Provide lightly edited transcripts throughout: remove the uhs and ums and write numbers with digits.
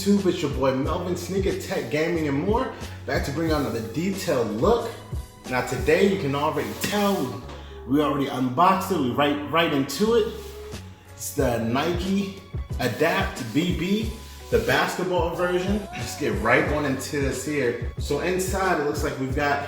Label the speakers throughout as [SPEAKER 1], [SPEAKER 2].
[SPEAKER 1] YouTube? It's your boy Melvin, Sneaker Tech Gaming and more. Back to bring you another detailed look. Now today you can already tell we already unboxed it. We right into it. It's the Nike Adapt BB, the basketball version. Let's get right on into this here. So inside it looks like we've got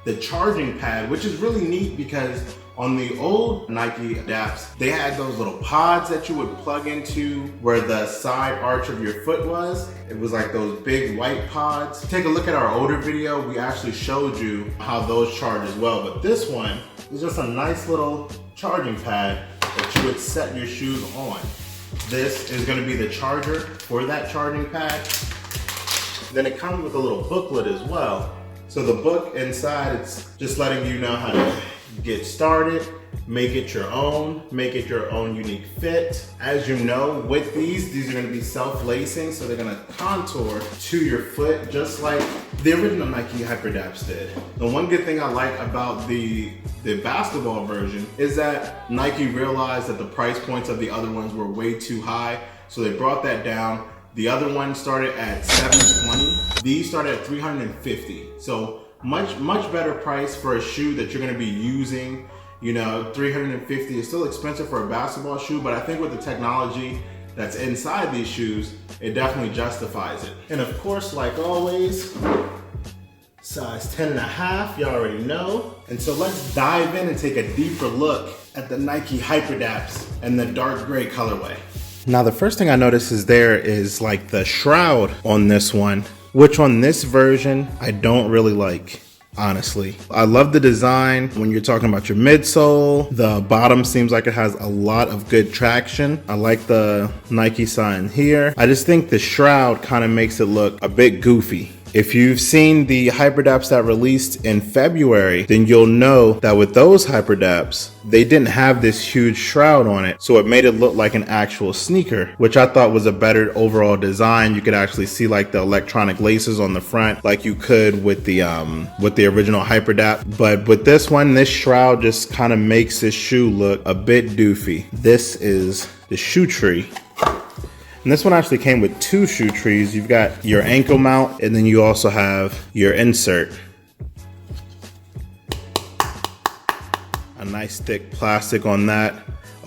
[SPEAKER 1] the charging pad, which is really neat because on the old Nike Adapts, they had those little pods that you would plug into where the side arch of your foot was. It was like those big white pods. Take a look at our older video. We actually showed you how those charge as well. But this one is just a nice little charging pad that you would set your shoes on. This is gonna be the charger for that charging pad. Then it comes with a little booklet as well. So the book inside, it's just letting you know how to get started, make it your own unique fit. As you know, with these are gonna be self-lacing, so they're gonna contour to your foot just like the original Nike Hyperdapts did. The one good thing I like about the basketball version is that Nike realized that the price points of the other ones were way too high, so they brought that down. The other one started at $720. These started at $350. So much better price for a shoe that you're gonna be using. You know, $350 is still expensive for a basketball shoe, but I think with the technology that's inside these shoes, it definitely justifies it. And of course, like always, size 10.5, you already know. And so let's dive in and take a deeper look at the Nike Hyperdapts and the dark gray colorway. Now, the first thing I notice is like the shroud on this one, which on this version, I don't really like, honestly. I love the design when you're talking about your midsole. The bottom seems like it has a lot of good traction. I like the Nike sign here. I just think the shroud kind of makes it look a bit goofy. If you've seen the Hyperdapts that released in February, then you'll know that with those Hyperdapts, they didn't have this huge shroud on it. So it made it look like an actual sneaker, which I thought was a better overall design. You could actually see like the electronic laces on the front, like you could with the original Hyperdapt. But with this one, this shroud just kind of makes this shoe look a bit doofy. This is the shoe tree. And this one actually came with two shoe trees. You've got your ankle mount, and then you also have your insert. A nice thick plastic on that,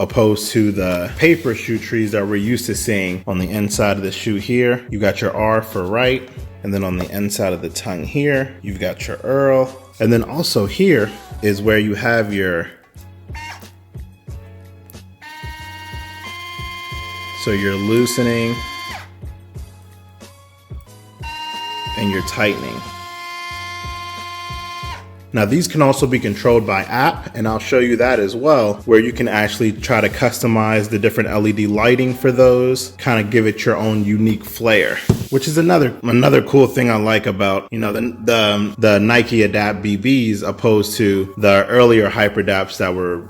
[SPEAKER 1] opposed to the paper shoe trees that we're used to seeing on the inside of the shoe here. You got your R for right, and then on the inside of the tongue here, you've got your Earl. And then also here is where you have your So you're loosening and you're tightening. Now these can also be controlled by app, and I'll show you that as well, where you can actually try to customize the different LED lighting for those, kind of give it your own unique flair, which is another cool thing I like about, you know, the Nike Adapt BBs opposed to the earlier Hyperdapts that were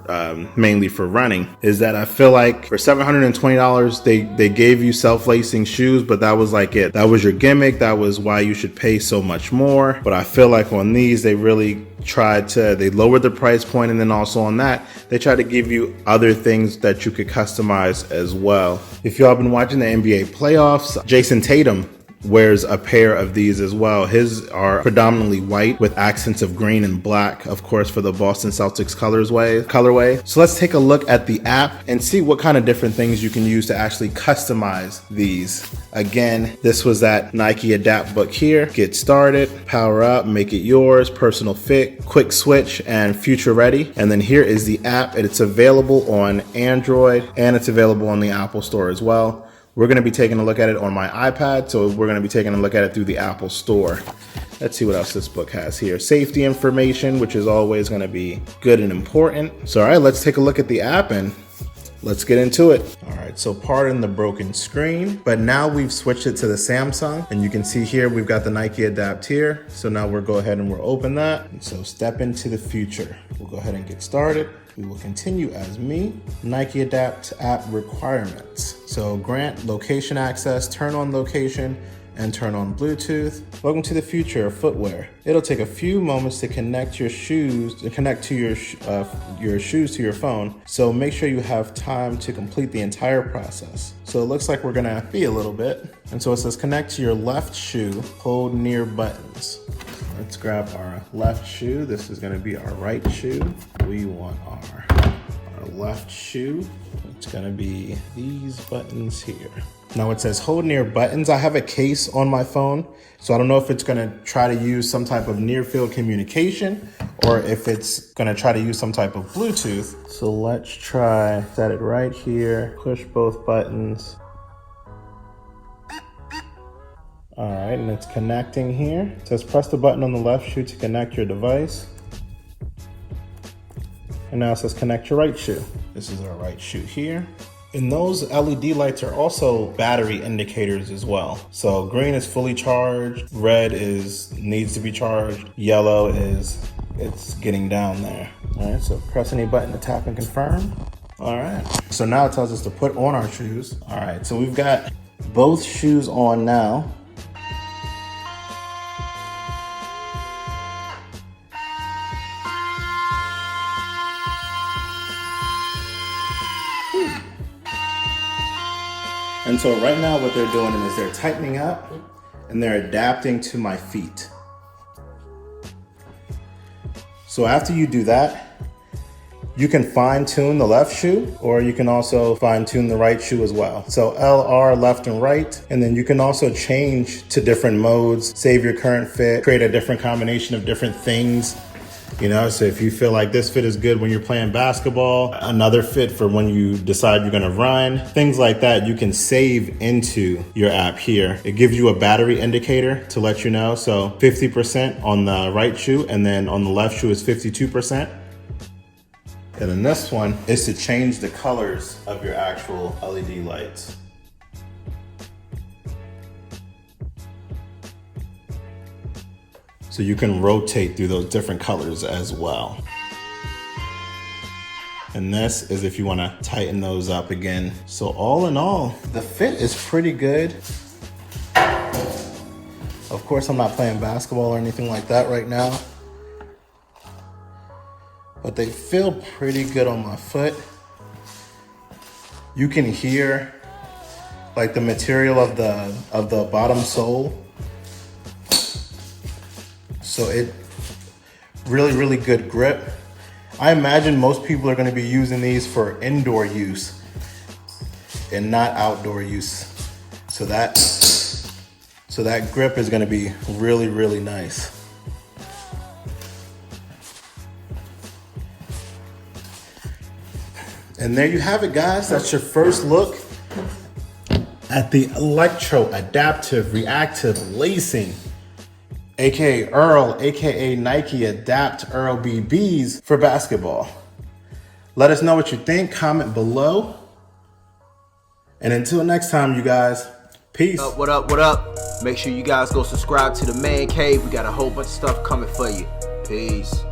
[SPEAKER 1] mainly for running, is that I feel like for $720 they gave you self-lacing shoes, but that was like it. That was your gimmick. That was why you should pay so much more. But I feel like on these they really they lowered the price point, and then also on that they try to give you other things that you could customize as well. If y'all been watching the NBA playoffs, Jayson Tatum wears a pair of these as well. His are predominantly white with accents of green and black, of course, for the Boston Celtics colorway. So let's take a look at the app and see what kind of different things you can use to actually customize these. Again, this was that Nike Adapt book here. Get started, power up, make it yours, personal fit, quick switch, and future ready. And then here is the app, and it's available on Android and it's available on the Apple Store as well. We're going to be taking a look at it on my iPad, so we're going to be taking a look at it through the Apple Store. Let's see what else this book has here. Safety information, which is always going to be good and important. So, all right, let's take a look at the app and let's get into it. All right, so pardon the broken screen, but now we've switched it to the Samsung, and you can see here we've got the Nike Adapt here. So now we'll go ahead and we'll open that. And so step into the future. We'll go ahead and get started. We will continue as me. Nike Adapt app requirements. So grant location access, turn on location, and turn on Bluetooth. Welcome to the future of footwear. It'll take a few moments to connect your shoes, your shoes to your phone. So make sure you have time to complete the entire process. So it looks like we're gonna be a little bit. And so it says connect to your left shoe, hold near buttons. Let's grab our left shoe. This is gonna be our right shoe. We want our left shoe. It's gonna be these buttons here. Now it says hold near buttons. I have a case on my phone, so I don't know if it's gonna try to use some type of near field communication or if it's gonna try to use some type of Bluetooth. So let's try, set it right here, push both buttons. All right, and it's connecting here. It says press the button on the left shoe to connect your device. And now it says connect your right shoe. This is our right shoe here. And those LED lights are also battery indicators as well. So green is fully charged, red needs to be charged, yellow it's getting down there. All right, so press any button to tap and confirm. All right, so now it tells us to put on our shoes. All right, so we've got both shoes on now. And so right now what they're doing is they're tightening up and they're adapting to my feet. So after you do that, you can fine tune the left shoe or you can also fine tune the right shoe as well. So LR, left and right, and then you can also change to different modes, save your current fit, create a different combination of different things. You know, so if you feel like this fit is good when you're playing basketball, another fit for when you decide you're gonna run, things like that, you can save into your app here. It gives you a battery indicator to let you know. So 50% on the right shoe, and then on the left shoe is 52%. And then this one is to change the colors of your actual LED lights. So you can rotate through those different colors as well. And this is if you wanna tighten those up again. So all in all, the fit is pretty good. Of course, I'm not playing basketball or anything like that right now, but they feel pretty good on my foot. You can hear like the material of the bottom sole. So it really good grip. I imagine most people are gonna be using these for indoor use and not outdoor use. So that grip is gonna be really nice. And there you have it, guys. That's your first look at the Electro Adaptive Reactive Lacing, aka Earl, aka Nike Adapt Earl BBs for basketball. Let us know what you think, comment below. And until next time, you guys, peace.
[SPEAKER 2] What up? Make sure you guys go subscribe to the Man Cave. We got a whole bunch of stuff coming for you. Peace.